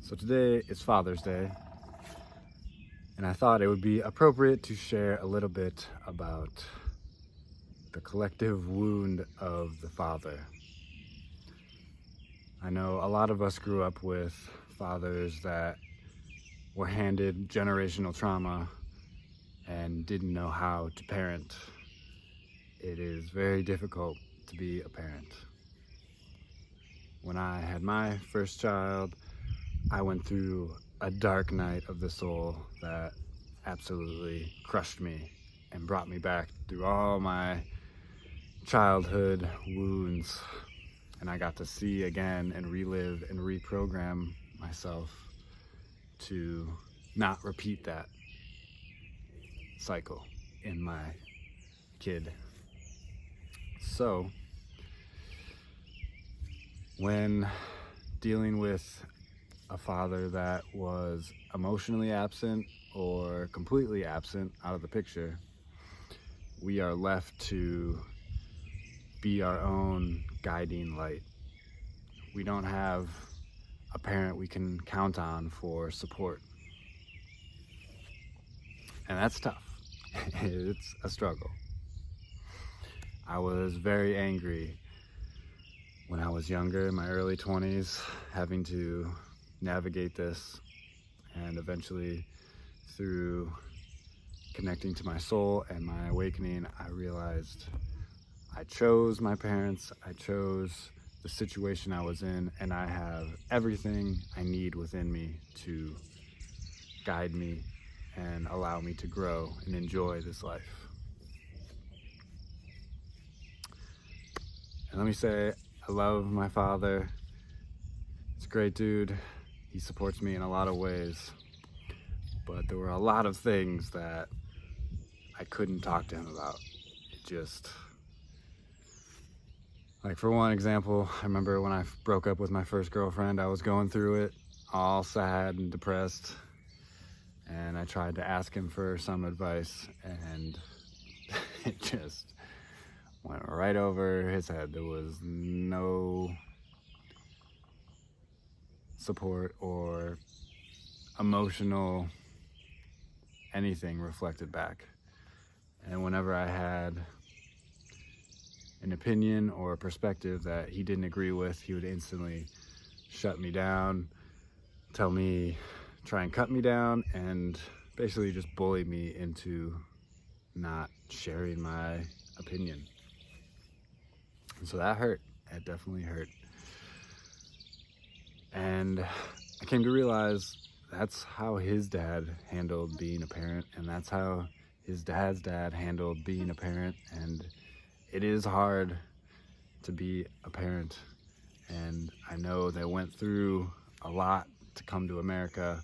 So today is Father's Day, and I thought it would be appropriate to share a little bit about the collective wound of the father. I know a lot of us grew up with fathers that were handed generational trauma and didn't know how to parent. It is very difficult to be a parent. When I had my first child, I went through a dark night of the soul that absolutely crushed me and brought me back through all my childhood wounds. And I got to see again and relive and reprogram myself to not repeat that cycle in my kid. So, when dealing with a father that was emotionally absent or completely absent out of the picture, we are left to be our own guiding light. We don't have a parent we can count on for support. And that's tough. It's a struggle. I was very angry when I was younger, in my early 20s, having to navigate this, and eventually through connecting to my soul and my awakening, I realized I chose my parents, I chose the situation I was in, and I have everything I need within me to guide me and allow me to grow and enjoy this life. And let me say, I love my father. He's a great dude. He supports me in a lot of ways, but there were a lot of things that I couldn't talk to him about. It just, like, for one example, I remember when I broke up with my first girlfriend, I was going through it all sad and depressed, and I tried to ask him for some advice, and it just went right over his head. There was no support or emotional anything reflected back. And whenever I had an opinion or a perspective that he didn't agree with, he would instantly shut me down, try and cut me down, and basically just bully me into not sharing my opinion. And so that hurt. It definitely hurt. And I came to realize that's how his dad handled being a parent, and that's how his dad's dad handled being a parent. And it is hard to be a parent. And I know they went through a lot to come to America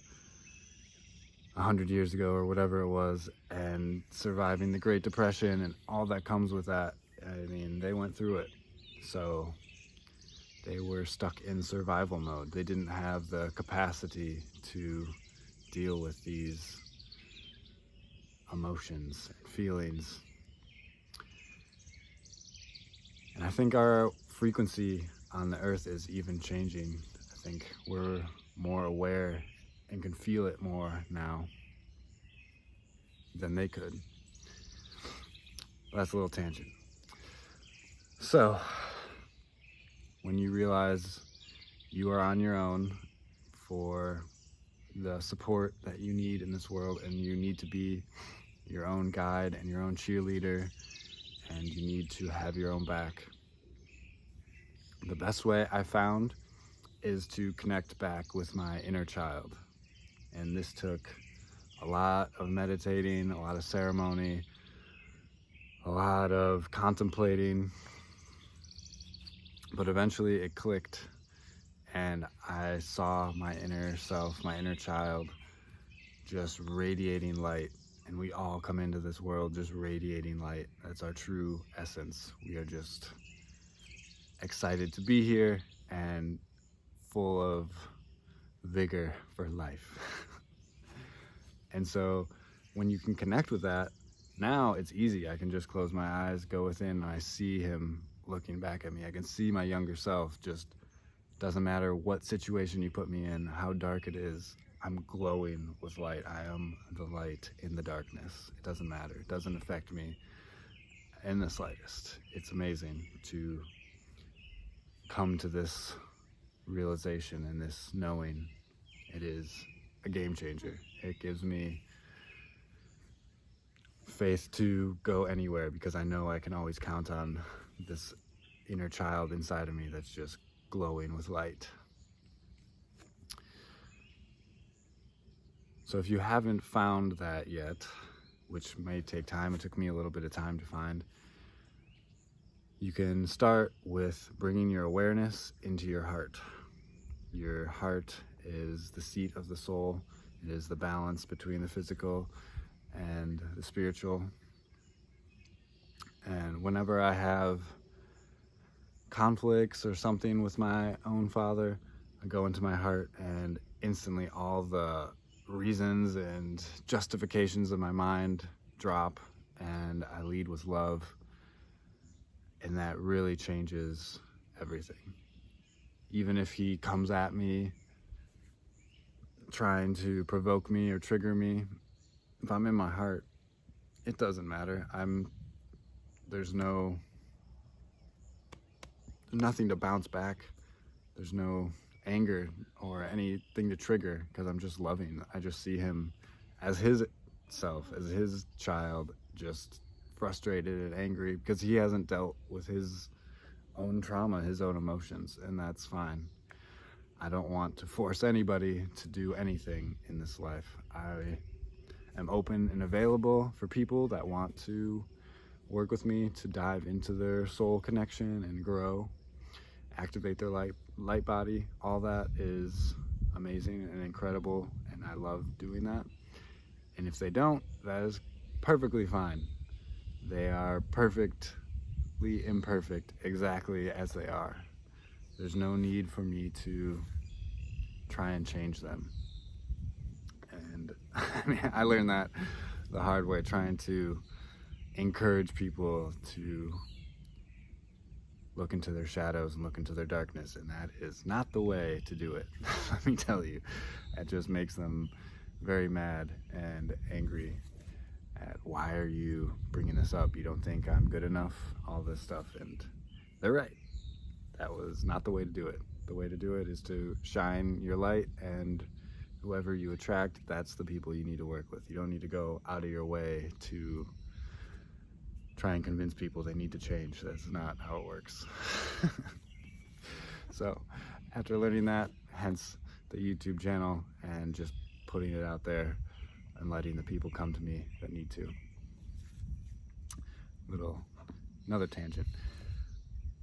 100 years ago or whatever it was, and surviving the Great Depression and all that comes with that. I mean, they went through it. So they were stuck in survival mode. They didn't have the capacity to deal with these emotions and feelings. And I think our frequency on the earth is even changing. I think we're more aware and can feel it more now than they could. That's a little tangent. So, when you realize you are on your own for the support that you need in this world, and you need to be your own guide and your own cheerleader, and you need to have your own back, the best way I found is to connect back with my inner child. And this took a lot of meditating, a lot of ceremony, a lot of contemplating, but eventually it clicked, and I saw my inner self, my inner child, just radiating light. And we all come into this world just radiating light. That's our true essence. We are just excited to be here and full of vigor for life. And so when you can connect with that, now it's easy. I can just close my eyes, go within, and I see him looking back at me. I can see my younger self just Doesn't matter what situation you put me in, how dark it is, I'm glowing with light. I am the light in the darkness. It doesn't matter. It doesn't affect me in the slightest. It's amazing to come to this realization and this knowing. It is a game changer. It gives me faith to go anywhere because I know I can always count on this inner child inside of me that's just glowing with light. So if you haven't found that yet, which may take time, it took me a little bit of time to find, you can start with bringing your awareness into your heart. Your heart is the seat of the soul. It is the balance between the physical and the spiritual. And whenever I have conflicts or something with my own father, I go into my heart and instantly all the reasons and justifications of my mind drop and I lead with love, and that really changes everything. Even if he comes at me trying to provoke me or trigger me, if I'm in my heart, it doesn't matter. There's nothing to bounce back. There's no anger or anything to trigger because I'm just loving. I just see him as his self, as his child, just frustrated and angry because he hasn't dealt with his own trauma, his own emotions, and that's fine. I don't want to force anybody to do anything in this life. I am open and available for people that want to work with me to dive into their soul connection and grow, activate their light body. All that is amazing and incredible, and I love doing that. And if they don't, that is perfectly fine. They are perfectly imperfect exactly as they are. There's no need for me to try and change them. And I mean, I learned that the hard way, trying to encourage people to look into their shadows and look into their darkness, and that is not the way to do it. Let me tell you, it just makes them very mad and angry at, why are you bringing this up? You don't think I'm good enough? All this stuff. And they're right. That was not the way to do it. The way to do it is to shine your light, and whoever you attract, that's the people you need to work with. You don't need to go out of your way to try and convince people they need to change. That's not how it works. So after learning that, hence the YouTube channel and just putting it out there and letting the people come to me that need to. Another tangent.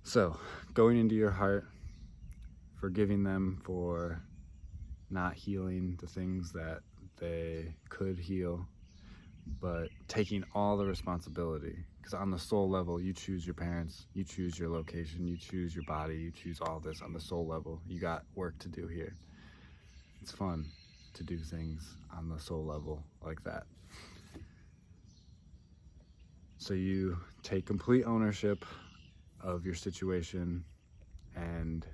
So going into your heart, forgiving them for not healing the things that they could heal, but taking all the responsibility. Because on the soul level, you choose your parents, you choose your location, you choose your body, you choose all this. On the soul level, you got work to do here. It's fun to do things on the soul level like that. So you take complete ownership of your situation, and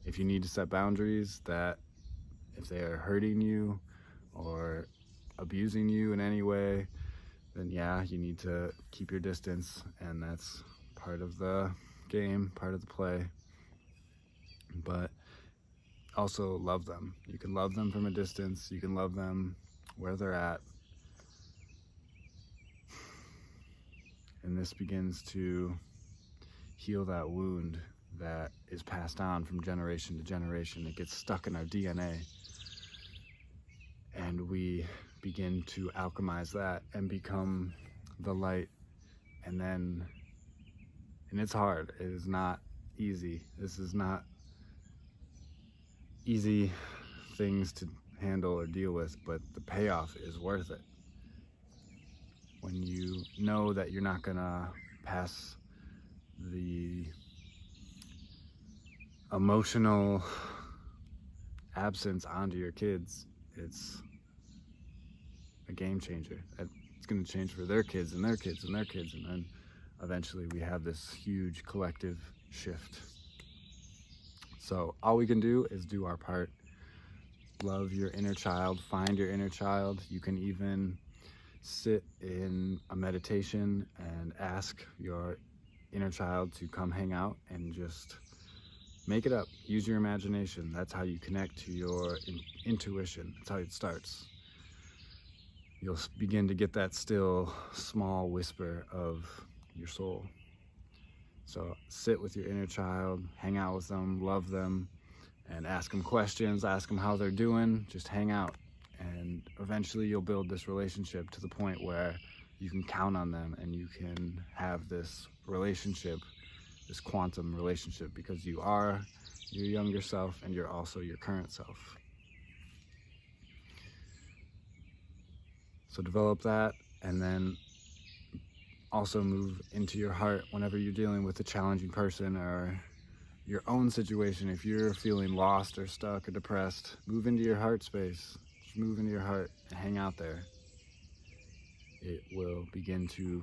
if you need to set boundaries, that if they are hurting you or abusing you in any way, then yeah, you need to keep your distance, and that's part of the game, part of the play. But also love them. You can love them from a distance, you can love them where they're at. And this begins to heal that wound that is passed on from generation to generation. It gets stuck in our DNA. And we begin to alchemize that and become the light. And it's hard. It is not easy. This is not easy things to handle or deal with, but the payoff is worth it. When you know that you're not gonna pass the emotional absence onto your kids, it's a game changer. It's going to change for their kids and their kids and their kids, and then eventually we have this huge collective shift. So all we can do is do our part. Love your inner child, find your inner child. You can even sit in a meditation and ask your inner child to come hang out and just make it up. Use your imagination. That's how you connect to your intuition. That's how it starts. You'll begin to get that still small whisper of your soul. So sit with your inner child, hang out with them, love them, and ask them questions, ask them how they're doing. Just hang out, and eventually you'll build this relationship to the point where you can count on them and you can have this relationship, this quantum relationship, because you are your younger self and you're also your current self. So develop that, and then also move into your heart whenever you're dealing with a challenging person or your own situation. If you're feeling lost or stuck or depressed, move into your heart space. Just move into your heart and hang out there. It will begin to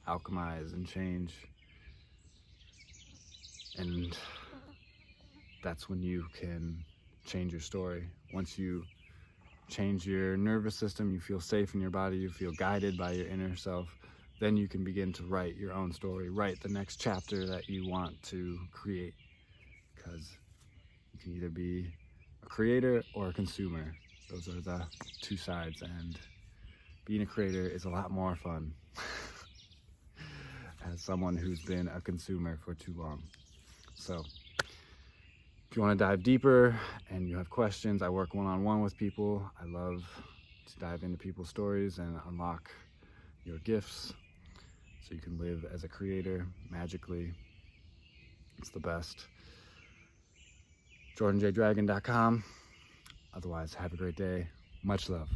alchemize and change. And that's when you can change your story. Once you change your nervous system, you feel safe in your body, you feel guided by your inner self, then you can begin to write your own story, write the next chapter that you want to create. Because you can either be a creator or a consumer. Those are the two sides, and being a creator is a lot more fun as someone who's been a consumer for too long. So if you want to dive deeper and you have questions, I work one-on-one with people. I love to dive into people's stories and unlock your gifts so you can live as a creator magically. It's the best. JordanJDragon.com. Otherwise, have a great day. Much love.